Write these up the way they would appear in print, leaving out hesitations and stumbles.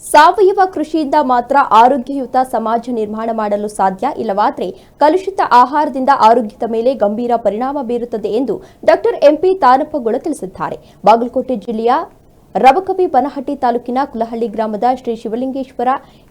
ಸಾವಯವ ಕೃಷಿಯಿಂದ ಮಾತ್ರ ಆರೋಗ್ಯಯುತ ಸಮಾಜ ನಿರ್ಮಾಣ ಮಾಡಲು ಸಾಧ್ಯ, ಇಲ್ಲವಾದರೆ ಕಲುಷಿತ ಆಹಾರದಿಂದ ಆರೋಗ್ಯದ ಮೇಲೆ ಗಂಭೀರ ಪರಿಣಾಮ ಬೀರುತ್ತದೆ ಎಂದು ಡಾಕ್ಟರ್ ಎಂಪಿ ತಾನಪ್ಪಗೋಳ ತಿಳಿಸಿದ್ದಾರೆ. ಬಾಗಲಕೋಟೆ ಜಿಲ್ಲೆಯ ರಬಕವಿ ಬನಹಟ್ಟಿ ತಾಲೂಕಿನ ಕುಲಹಳ್ಳಿ ಗ್ರಾಮದ ಶ್ರೀ ಶಿವಲಿಂಗೇಶ್ವರ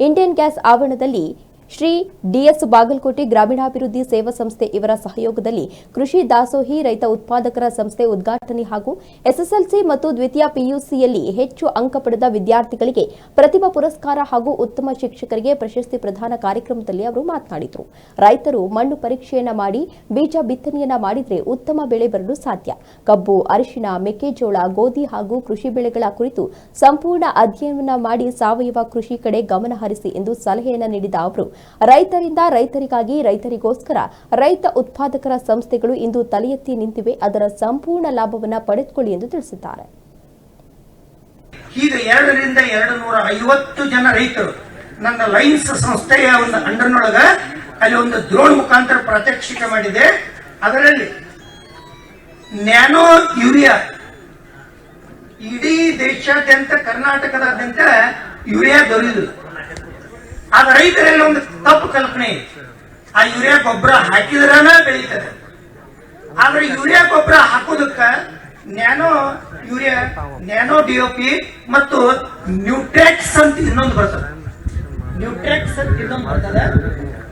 ಇಂಡಿಯನ್ ಗ್ಯಾಸ್ ಆವರಣದಲ್ಲಿ ಶ್ರೀ ಡಿಎಸ್ ಬಾಗಲಕೋಟೆ ಗ್ರಾಮೀಣಾಭಿವೃದ್ಧಿ ಸೇವಾ ಸಂಸ್ಥೆ ಇವರ ಸಹಯೋಗದಲ್ಲಿ ಕೃಷಿ ದಾಸೋಹಿ ರೈತ ಉತ್ಪಾದಕರ ಸಂಸ್ಥೆ ಉದ್ಘಾಟನೆ ಹಾಗೂ ಎಸ್ಎಸ್ಎಲ್ಸಿ ಮತ್ತು ದ್ವಿತೀಯ ಪಿಯುಸಿಯಲ್ಲಿ ಹೆಚ್ಚು ಅಂಕ ಪಡೆದ ವಿದ್ಯಾರ್ಥಿಗಳಿಗೆ ಪ್ರತಿಭಾ ಪುರಸ್ಕಾರ ಹಾಗೂ ಉತ್ತಮ ಶಿಕ್ಷಕರಿಗೆ ಪ್ರಶಸ್ತಿ ಪ್ರದಾನ ಕಾರ್ಯಕ್ರಮದಲ್ಲಿ ಅವರು ಮಾತನಾಡಿದರು. ರೈತರು ಮಣ್ಣು ಪರೀಕ್ಷೆಯನ್ನ ಮಾಡಿ ಬೀಜ ಬಿತ್ತನೆಯನ್ನ ಮಾಡಿದರೆ ಉತ್ತಮ ಬೆಳೆ ಬರಲು ಸಾಧ್ಯ. ಕಬ್ಬು, ಅರಿಶಿಣ, ಮೆಕ್ಕೆಜೋಳ, ಗೋಧಿ ಹಾಗೂ ಕೃಷಿ ಬೆಳೆಗಳ ಕುರಿತು ಸಂಪೂರ್ಣ ಅಧ್ಯಯನ ಮಾಡಿ ಸಾವಯವ ಕೃಷಿ ಕಡೆ ಗಮನ ಹರಿಸಿ ಎಂದು ಸಲಹೆಯನ್ನು ನೀಡಿದ ಅವರು, ರೈತರಿಂದ ರೈತರಿಗಾಗಿ ರೈತರಿಗೋಸ್ಕರ ರೈತ ಉತ್ಪಾದಕರ ಸಂಸ್ಥೆಗಳು ಇಂದು ತಲೆ ಎತ್ತಿ ನಿಂತಿವೆ, ಅದರ ಸಂಪೂರ್ಣ ಲಾಭವನ್ನು ಪಡೆದುಕೊಳ್ಳಿ ಎಂದು ತಿಳಿಸಿದ್ದಾರೆ. ಈಗ 200ರಿಂದ 250 ಜನ ರೈತರು ನನ್ನ ಲೈನ್ಸ್ ಸಂಸ್ಥೆಯ ಒಂದು ಅಂಡರ್ನೊಳಗ ಅಲ್ಲಿ ಒಂದು ದ್ರೋಣ್ ಮುಖಾಂತರ ಪ್ರಾತ್ಯಕ್ಷಿಕೆ ಮಾಡಿದೆ. ಅದರಲ್ಲಿ ನ್ಯಾನೋ ಯೂರಿಯಾ ಇಡೀ ದೇಶಾದ್ಯಂತ ಕರ್ನಾಟಕದಾದ್ಯಂತ ಯೂರಿಯಾ ದೊರೆಯುವುದು. ಆಗ ರೈತರೆಲ್ಲ ಒಂದು ತಪ್ಪು ಕಲ್ಪನೆ ಇದೆ, ಆ ಯೂರಿಯಾ ಗೊಬ್ಬರ ಹಾಕಿದ್ರನ ಬೆಳೀತದೆ. ಆದ್ರೆ ಯೂರಿಯಾ ಗೊಬ್ಬರ ಹಾಕೋದಕ್ಕ ನ್ಯಾನೋ ಯೂರಿಯಾ, ನ್ಯಾನೋ ಡಿಒಪಿ ಮತ್ತು ನ್ಯೂಟ್ರೆಕ್ಸ್ ಅಂತ ಇನ್ನೊಂದು ಬರ್ತದೆ. ನ್ಯೂಟ್ರೆಕ್ಸ್ ಅಂತ ಇನ್ನೊಂದು ಬರ್ತದೆ.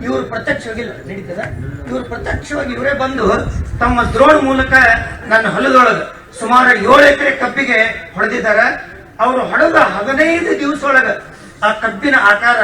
ಇವರು ಪ್ರತ್ಯಕ್ಷವಾಗಿ ನಡೀತದೆ. ಇವರು ಪ್ರತ್ಯಕ್ಷವಾಗಿ ಇವರೇ ಬಂದು ತಮ್ಮ ದ್ರೋಣ್ ಮೂಲಕ ನನ್ನ ಹೊಲದೊಳಗೆ ಸುಮಾರು 7 ಎಕರೆ ಕಬ್ಬಿಗೆ ಹೊಡೆದಿದ್ದಾರೆ. ಅವರು ಹೊಡೆದ 15 ದಿವಸ ಒಳಗ ಆ ಕಬ್ಬಿನ ಆಕಾರ